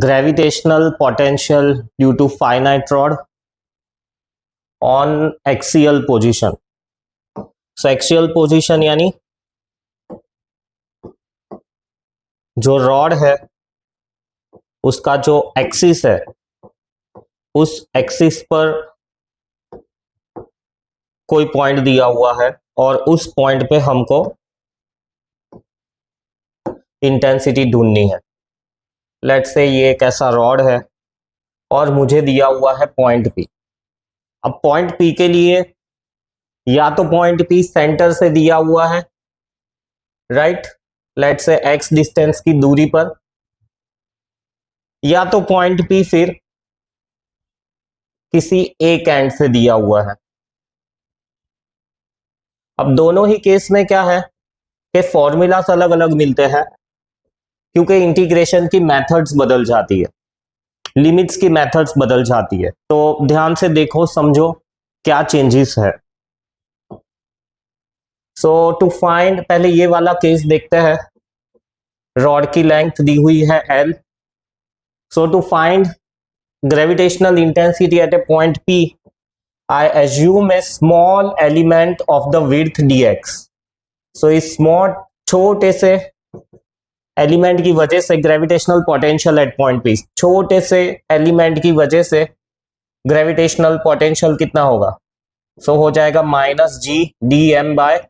gravitational potential due to finite rod on axial position. So axial position यानी जो rod है उसका जो एक्सिस है उस एक्सिस पर कोई पॉइंट दिया हुआ है और उस पॉइंट पे हमको इंटेंसिटी ढूंढनी है। लेट्स से ये एक ऐसा रॉड है और मुझे दिया हुआ है पॉइंट पी। अब पॉइंट पी के लिए या तो पॉइंट पी सेंटर से दिया हुआ है, right, let's say x distance की दूरी पर, या तो पॉइंट पी फिर किसी एक एंड से दिया हुआ है। अब दोनों ही केस में क्या है कि फॉर्मूलास अलग अलग मिलते हैं क्योंकि इंटीग्रेशन की मेथड्स बदल जाती है, लिमिट्स की मेथड्स बदल जाती है। तो ध्यान से देखो, समझो क्या चेंजेस है। सो टू फाइंड, पहले ये वाला केस देखते हैं। रॉड की लेंथ दी हुई है L। So to find gravitational intensity at a point P, I assume a small element of the width dx. So इस small छोटे से एलिमेंट की वजह से gravitational potential at point P, छोटे से एलिमेंट की वजह से ग्रेविटेशनल पोटेंशियल कितना होगा? सो हो जाएगा minus G D M by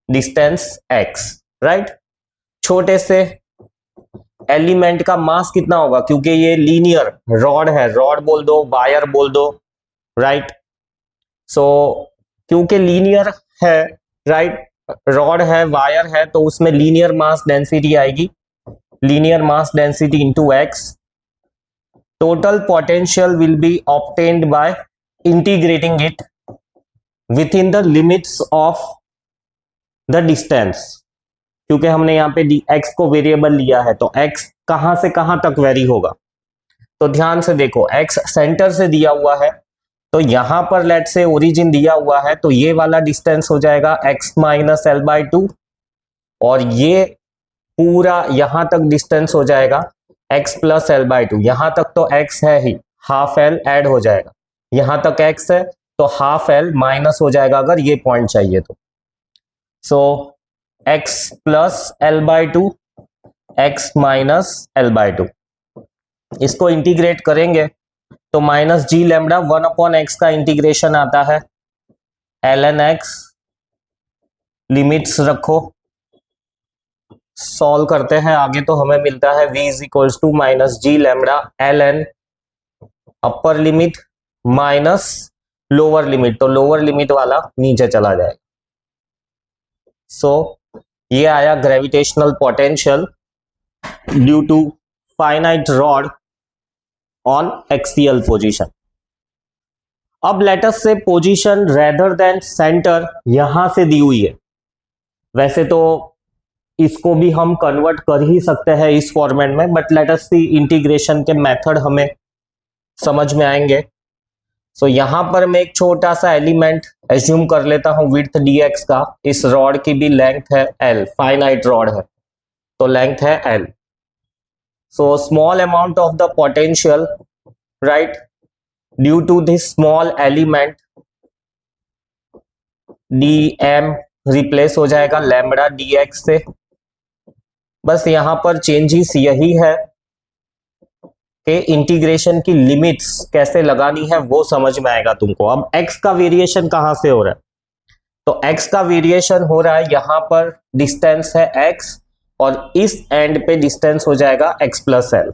distance x, right. छोटे से एलिमेंट का मास कितना होगा, क्योंकि ये लीनियर रॉड है, रॉड बोल दो, वायर बोल दो, राइट। सो क्योंकि लीनियर है, राइट, रॉड है, वायर है, तो उसमें लीनियर मास डेंसिटी आएगी, linear mass density into x. Total potential will B obtained by integrating it with in the limits of the distance, क्योंकि हमने यहाँ पे x को वेरिएबल लिया है, तो x कहां से कहां तक वेरी होगा। तो ध्यान से देखो, x सेंटर से दिया हुआ है, तो यहां पर लेट से ओरिजिन दिया हुआ है, तो ये वाला डिस्टेंस हो जाएगा x minus L by to, और ये पूरा यहां तक डिस्टेंस हो जाएगा x plus L by to. यहां तक तो x है ही, हाफ एल ऐड हो जाएगा, यहां तक x है तो हाफ एल माइनस हो जाएगा अगर ये पॉइंट चाहिए तो। So x plus L by two, X minus L by two, इसको इंटीग्रेट करेंगे तो minus G lambda 1 upon x का इंटीग्रेशन आता है एल एन एक्स। लिमिट्स रखो, सॉल्व करते हैं आगे, तो हमें मिलता है v is equals to minus G lambda L N upper limit minus lower limit, तो लोअर लिमिट वाला नीचे चला जाएगा। सो ये आया gravitational potential due to finite rod on axial position. अब let's say position rather than centre यहां से दी हुई है, वैसे तो इसको भी हम कन्वर्ट कर ही सकते हैं इस फॉर्मेट में, बट लेटस सी इंटीग्रेशन के मेथड हमें समझ में आएंगे। सो यहां पर मैं एक छोटा सा एलिमेंट एज्यूम कर लेता हूं विड्थ dx का। इस रॉड की भी लेंथ है l, फाइनाइट रॉड है तो लेंथ है l। So small amount of the potential, right, due to this small element dm replace हो जाएगा लैम्बडा dx से। बस यहां पर चेंजेस यही है कि इंटीग्रेशन की लिमिट्स कैसे लगानी है वो समझ में आएगा तुमको। अब x का वेरिएशन कहां से हो रहा है, तो x का वेरिएशन हो रहा है, यहां पर डिस्टेंस है x और इस एंड पे डिस्टेंस हो जाएगा x plus l.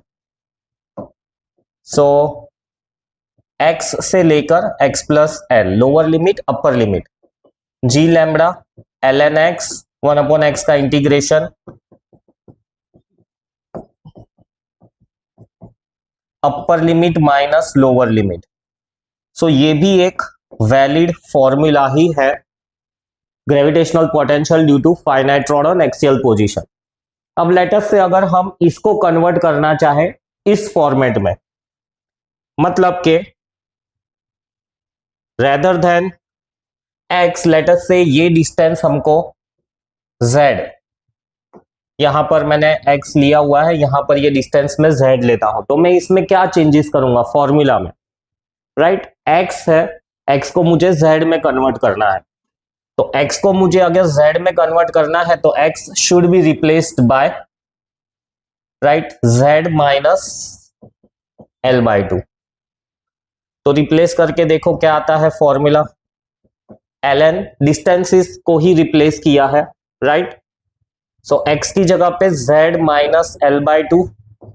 So x से लेकर x plus l, lower limit upper limit, G lambda l N x 1 upon x का integration upper limit minus lower limit. So ये भी एक वैलिड फॉर्मूला ही है, gravitational potential due to finite rod on axial position. अब let's say अगर हम इसको कन्वर्ट करना चाहें इस फॉर्मेट में, मतलब के rather than x, let's say ये डिस्टेंस हमको z, यहां पर मैंने x लिया हुआ है, यहां पर ये डिस्टेंस में z लेता हूं, तो मैं इसमें क्या चेंजेस करूंगा फॉर्मूला में, राइट। x है, x को मुझे z में कन्वर्ट करना है, तो x को मुझे अगर z में कन्वर्ट करना है तो x should be replaced by, right, z minus l/2। तो रिप्लेस करके देखो क्या आता है फॉर्मूला, ln डिस्टेंसेस को ही रिप्लेस किया है, राइट। सो x की जगह पे z minus l/2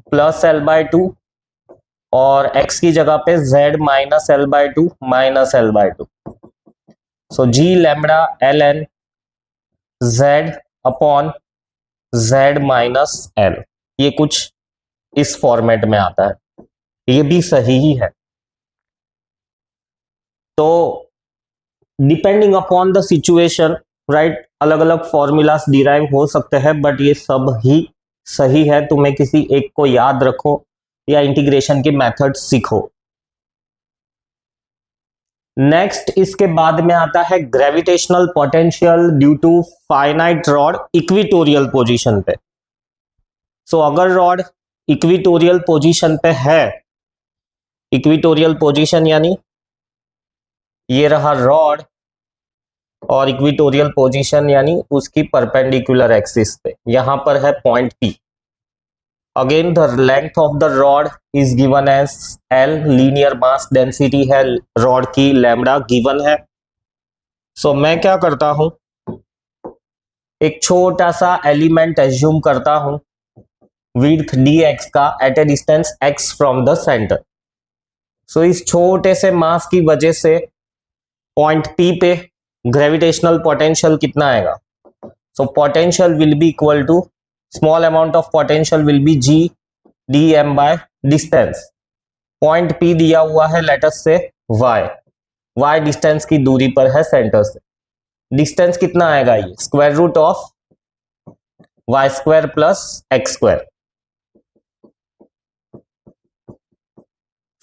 plus l/2 और x की जगह पे z minus l/2 minus l/2। सो g lambda ln z upon z minus l, ये कुछ इस फॉर्मेट में आता है, ये भी सही ही है। तो depending upon the situation, right, अलग अलग फॉर्मूलास डिराइव हो सकते हैं, बट ये सब ही सही है। तुम्हें किसी एक को याद रखो या इंटीग्रेशन के मेथड सीखो। नेक्स्ट इसके बाद में आता है gravitational potential due to finite rod equatorial position पे। सो अगर रॉड इक्विटोरियल पोजीशन पे है, इक्विटोरियल पोजीशन यानी ये रहा रॉड, और इक्विटोरियल पोजीशन यानी उसकी परपेंडिकुलर एक्सिस पे, यहां पर है point P। Again the length of the rod is given as L, linear mass density है रॉड की, लैम्बडा गिवन है। सो मैं क्या करता हूं, एक छोटा सा एलिमेंट एज्यूम करता हूं विड्थ dx का at a distance x from the centre. So इस छोटे से मास की वजह से पॉइंट P पे ग्रेविटेशनल पोटेंशियल कितना आएगा, so potential will be equal to, small amount of potential will be g dm by distance. Point P दिया हुआ है लेटस से y डिस्टेंस की दूरी पर है सेंटर से। डिस्टेंस कितना आएगा, ये square root of y square plus x square.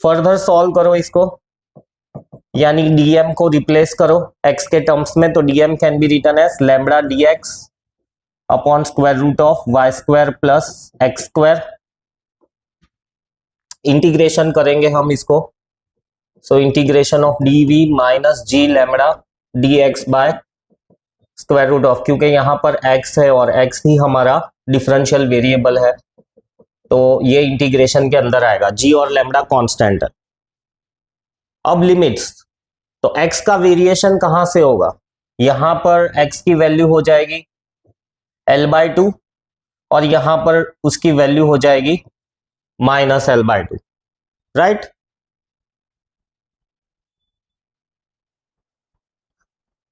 Further solve करो इसको, यानी dm को रिप्लेस करो x के टर्म्स में, तो dm can be written as lambda dx upon square root of y square plus x square. Integration करेंगे हम इसको, so integration of dv minus g lambda dx by square root of, क्योंकि यहां पर x है और x ही हमारा differential variable है, तो ये इंटीग्रेशन के अंदर आएगा, g और लैम्बडा कांस्टेंट है। अब लिमिट्स, तो x का वेरिएशन कहां से होगा, यहां पर x की वैल्यू हो जाएगी l/2 और यहां पर उसकी वैल्यू हो जाएगी माइनस l/2, राइट।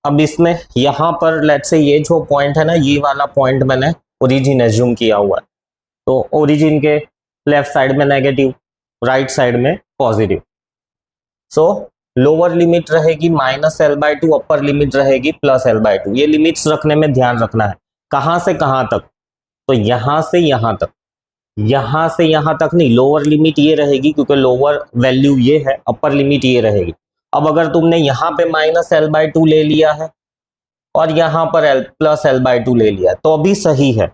अब इसमें यहां पर लेट्स से ये जो पॉइंट है ना, ये वाला पॉइंट मैंने ओरिजिन एज्यूम किया हुआ है, तो ओरिजिन के लेफ्ट साइड में नेगेटिव, राइट साइड में पॉजिटिव। सो लोअर लिमिट रहेगी माइनस l/2, अपर लिमिट रहेगी प्लस l/2। ये लिमिट्स रखने में ध्यान रखना है, कहां से कहां तक, तो यहां से यहां तक, यहां से यहां तक नहीं, लोअर लिमिट ये रहेगी क्योंकि लोअर वैल्यू ये है, अपर लिमिट ये रहेगी। अब अगर तुमने यहां पे माइनस l/2 ले लिया है और यहां पर प्लस l/2 ले लिया है, तो अभी सही है।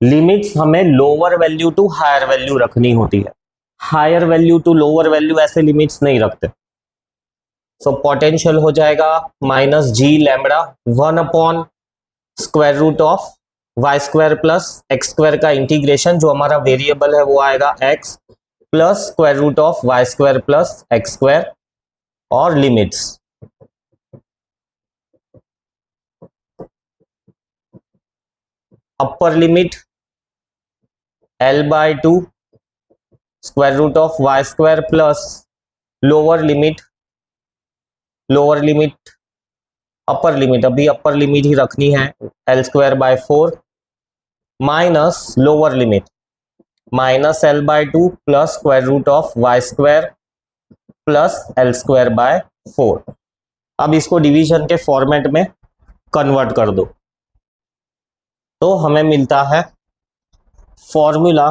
लिमिट्स हमें lower value to higher value रखनी होती है, higher value to lower value ऐसे लिमिट्स नहीं रखते। सो पोटेंशियल हो जाएगा minus g lambda 1 upon square root of y square plus x square का इंटीग्रेशन, जो हमारा वेरिएबल है वो आएगा x, plus square root of y square plus x square, और limits upper limit l/2 square root of y square plus lower limit upper limit, अभी upper limit ही रखनी है, l²/4 minus lower limit minus l/2 plus square root of y square plus l²/4। अब इसको division के format में convert कर दो, तो हमें मिलता है फॉर्मूला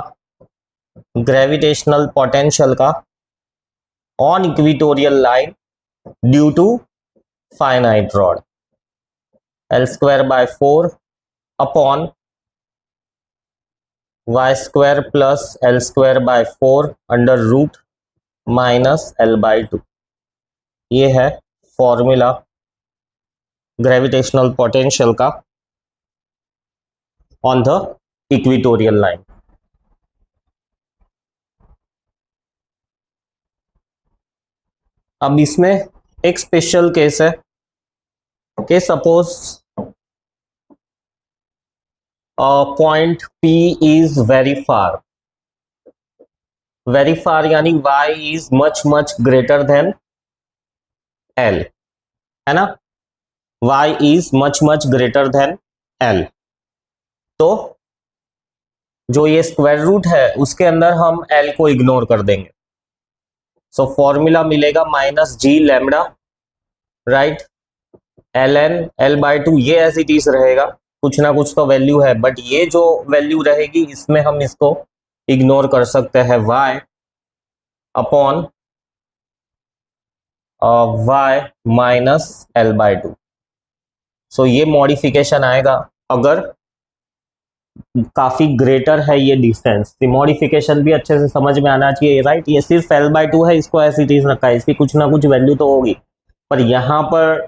ग्रेविटेशनल पोटेंशियल का on equatorial line due to finite rod, l²/4 upon Y square plus L square by 4 under root minus L by 2। ये है फॉर्मूला ग्रेविटेशनल पोटेंशियल का ऑन द इक्वेटोरियल लाइन। अब इसमें एक स्पेशल केस है कि suppose point P is very far यानी y is much much greater than L, है ना। y is much much greater than L। तो जो ये स्क्वायर रूट है उसके अंदर हम L को इग्नोर कर देंगे। सो फॉर्मूला मिलेगा minus G lambda, right, ln L बाई 2 ये एज इट इज रहेगा, कुछ ना कुछ तो वैल्यू है, बट ये जो वैल्यू रहेगी इसमें हम इसको इग्नोर कर सकते हैं y upon y minus L by 2। सो ये मॉडिफिकेशन आएगा अगर काफी ग्रेटर है ये डिस्टेंस। मॉडिफिकेशन भी अच्छे से समझ में आना चाहिए, राइट। ये सिर्फ एल बाई 2 है, इसको एज इट इज रखा है, इसकी कुछ ना कुछ वैल्यू तो होगी, पर यहाँ पर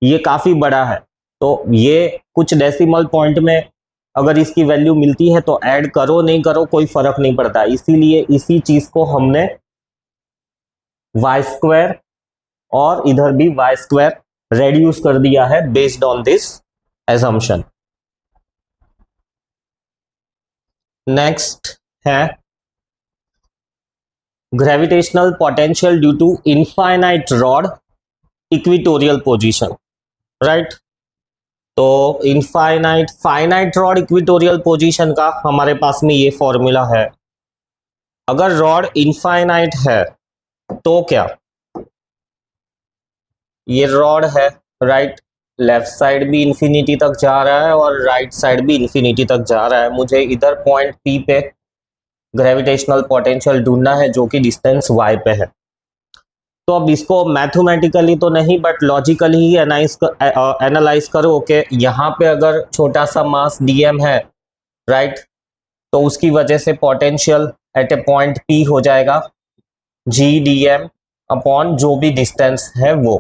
ये काफी बड़ा है, तो ये कुछ डेसिमल पॉइंट में अगर इसकी वैल्यू मिलती है तो ऐड करो नहीं करो कोई फर्क नहीं पड़ता। इसीलिए इसी चीज को हमने वाई स्क्वायर और इधर भी वाई स्क्वायर रेड्यूस कर दिया है based on this assumption. Next है gravitational potential due to infinite rod equatorial position, right. तो फाइनाइट रॉड इक्वेटोरियल पोजीशन का हमारे पास में ये फॉर्मूला है। अगर रॉड इनफाइनाइट है तो क्या, ये रॉड है, राइट, लेफ्ट साइड भी इंफिनिटी तक जा रहा है और राइट साइड भी इंफिनिटी तक जा रहा है। मुझे इधर पॉइंट P पे ग्रेविटेशनल पोटेंशियल ढूंढना है जो कि डिस्टेंस y पे है। तो अब इसको मैथमेटिकली तो नहीं बट लॉजिकली ही एनालाइज करो कि यहाँ पे अगर छोटा सा मास dm है, राइट, तो उसकी वजह से potential at a point P हो जाएगा g dm अपॉन जो भी डिस्टेंस है वो,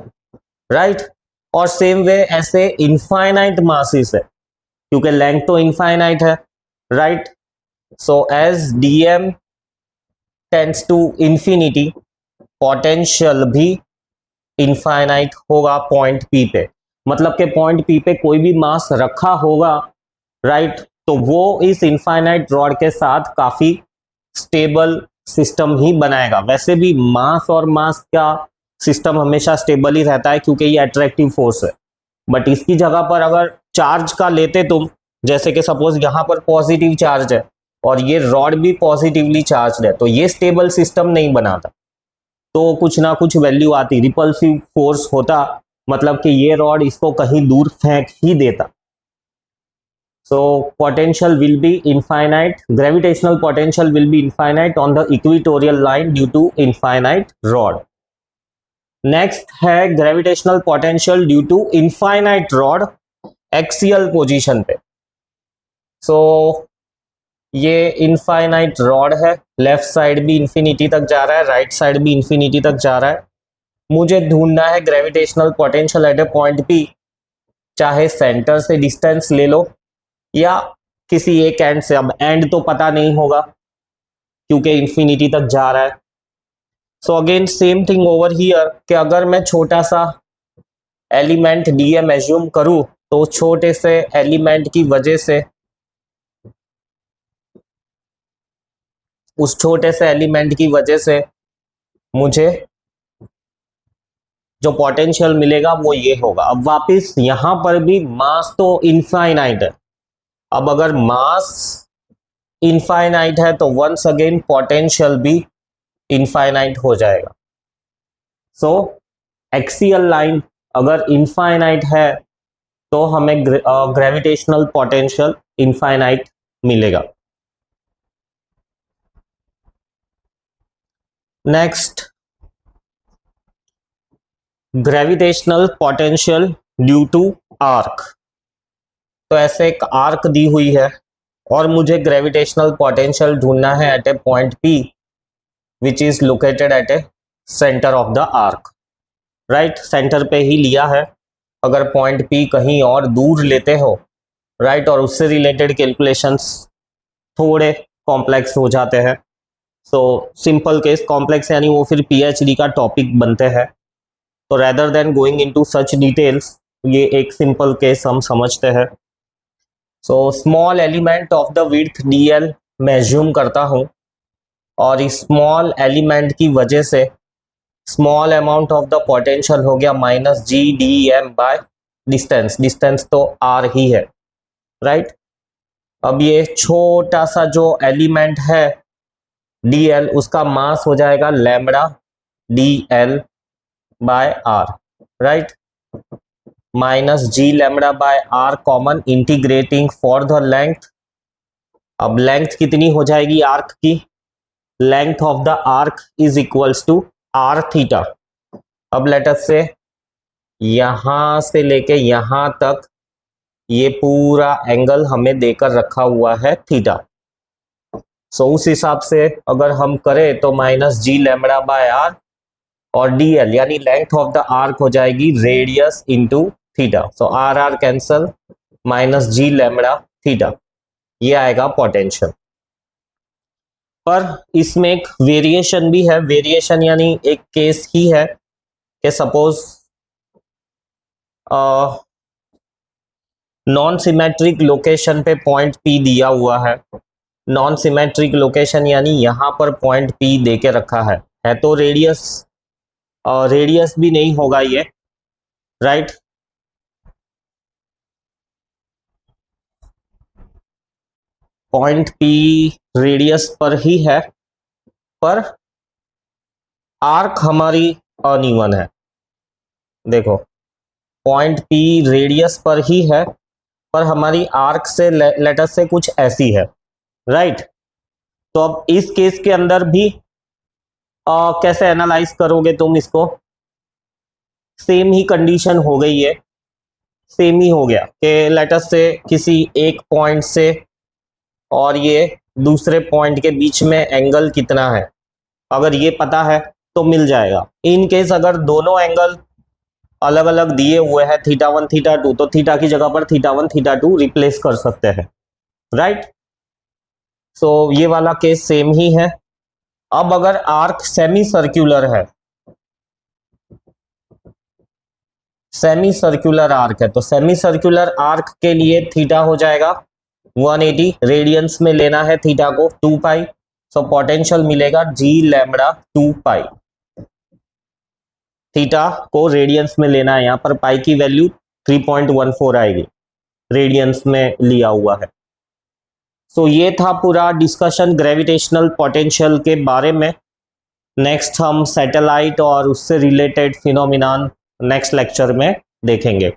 राइट। और सेम वे ऐसे इनफाइनाइट मासेस है क्योंकि लेंथ तो इनफाइनाइट है, right. So as dm tends to infinity potential भी इनफाइनाइट होगा पॉइंट P पे। मतलब कि पॉइंट P पे कोई भी मास रखा होगा, राइट, तो वो इस इनफाइनाइट रॉड के साथ काफी स्टेबल सिस्टम ही बनाएगा। वैसे भी मास और मास का सिस्टम हमेशा स्टेबल ही रहता है क्योंकि ये अट्रैक्टिव फोर्स है, बट इसकी जगह पर अगर चार्ज का लेते तुम, जैसे कि सपोज यहाँ पर पॉजिटिव चार्ज है और ये रॉड भी पॉजिटिवली चार्ज है, तो ये स्टेबल सिस्टम नहीं बनाता, तो कुछ ना कुछ वैल्यू आती, रिपल्सिव फोर्स होता, मतलब कि ये रॉड इसको कहीं दूर फेंक ही देता। So potential will be infinite, gravitational potential will be infinite on the equatorial line due to infinite rod. Next है gravitational potential due to infinite rod axial position पे। So ये infinite rod है, left side भी infinity तक जा रहा है, right side भी इंफिनिटी तक जा रहा है। मुझे ढूंढना है gravitational potential at a point P, चाहे सेंटर से डिस्टेंस ले लो या किसी एक एंड से, अब एंड तो पता नहीं होगा क्योंकि इंफिनिटी तक जा रहा है। So again same thing over here कि अगर मैं छोटा सा एलिमेंट dm एज्यूम करूं तो छोटे से एलिमेंट की वजह से, उस छोटे से एलिमेंट की वजह से मुझे जो पोटेंशियल मिलेगा वो ये होगा। अब वापस यहां पर भी मास तो इनफाइनाइट है, अब अगर मास इनफाइनाइट है तो वंस अगेन पोटेंशियल भी इनफाइनाइट हो जाएगा। सो एक्सियल लाइन अगर इनफाइनाइट है तो हमें ग्रेविटेशनल पोटेंशियल इनफाइनाइट मिलेगा। Next gravitational potential due to arc. तो ऐसे एक आर्क दी हुई है और मुझे ग्रेविटेशनल पोटेंशियल ढूंढना है at a point P which is located at a centre of the arc, right. Centre पे ही लिया है। अगर पॉइंट P कहीं और दूर लेते हो, राइट, और उससे रिलेटेड कैलकुलेशंस थोड़े कॉम्प्लेक्स हो जाते हैं। सो सिंपल केस, कॉम्प्लेक्स यानी वो फिर PhD का टॉपिक बनते हैं। तो रेदर देन गोइंग इनटू सच डिटेल्स, ये एक सिंपल केस हम समझते हैं। So small element of the width dl मैं ज्यूम करता हूँ, और इस स्मॉल एलिमेंट की वजह से small amount of the potential हो गया minus GdM by distance. Distance तो r ही है, राइट। अब ये छोटा सा जो एलिमेंट है dl, उसका मास हो जाएगा lambda dl by r, right, minus G lambda by r common, integrating for the length. अब लेंथ कितनी हो जाएगी आर्क की? Length of the arc is equals to r theta. अब लेट अस से यहां से लेके यहां तक ये पूरा एंगल हमें देकर रखा हुआ है थीटा। सो उस हिसाब से अगर हम करें तो minus G lambda by r और dl यानी लेंथ ऑफ द आर्क हो जाएगी radius into theta. So R R cancel, minus G lambda theta, ये आएगा पोटेंशियल। पर इसमें एक वेरिएशन भी है। वेरिएशन यानी एक केस ही है कि सपोज नॉन सिमेट्रिक लोकेशन पे पॉइंट P दिया हुआ है। नॉन सिमेट्रिक लोकेशन यानी यहां पर पॉइंट P दे के रखा है तो रेडियस रेडियस भी नहीं होगा ये, राइट। पॉइंट P रेडियस पर ही है, पर आर्क हमारी अनइवन है। देखो, पॉइंट P रेडियस पर ही है, पर हमारी आर्क से लेटर से कुछ ऐसी है, राइट। तो अब इस केस के अंदर भी कैसे एनालाइज करोगे तुम इसको? सेम ही कंडीशन हो गई है, सेम ही हो गया कि लेटर से किसी एक पॉइंट से और ये दूसरे पॉइंट के बीच में एंगल कितना है, अगर ये पता है तो मिल जाएगा। इन केस अगर दोनों एंगल अलग अलग दिए हुए हैं थीटा 1 थीटा 2, तो थीटा की जगह पर थीटा 1 थीटा 2 रिप्लेस कर सकते हैं, राइट। सो ये वाला केस सेम ही है। अब अगर आर्क सेमी सर्कुलर है, सेमी सर्कुलर आर्क है, तो सेमी सर्कुलर आर्क के लिए थीटा हो जाएगा 180, रेडियंस में लेना है थीटा को 2 पाई। सो पोटेंशियल मिलेगा जी लैम्बडा 2 पाई। थीटा को रेडियंस में लेना है, यहां पर पाई की वैल्यू 3.14 आएगी, रेडियंस में लिया हुआ है। सो ये था पूरा डिस्कशन ग्रेविटेशनल पोटेंशियल के बारे में। नेक्स्ट हम सैटेलाइट और उससे रिलेटेड फिनोमिना नेक्स्ट लेक्चर में देखेंगे।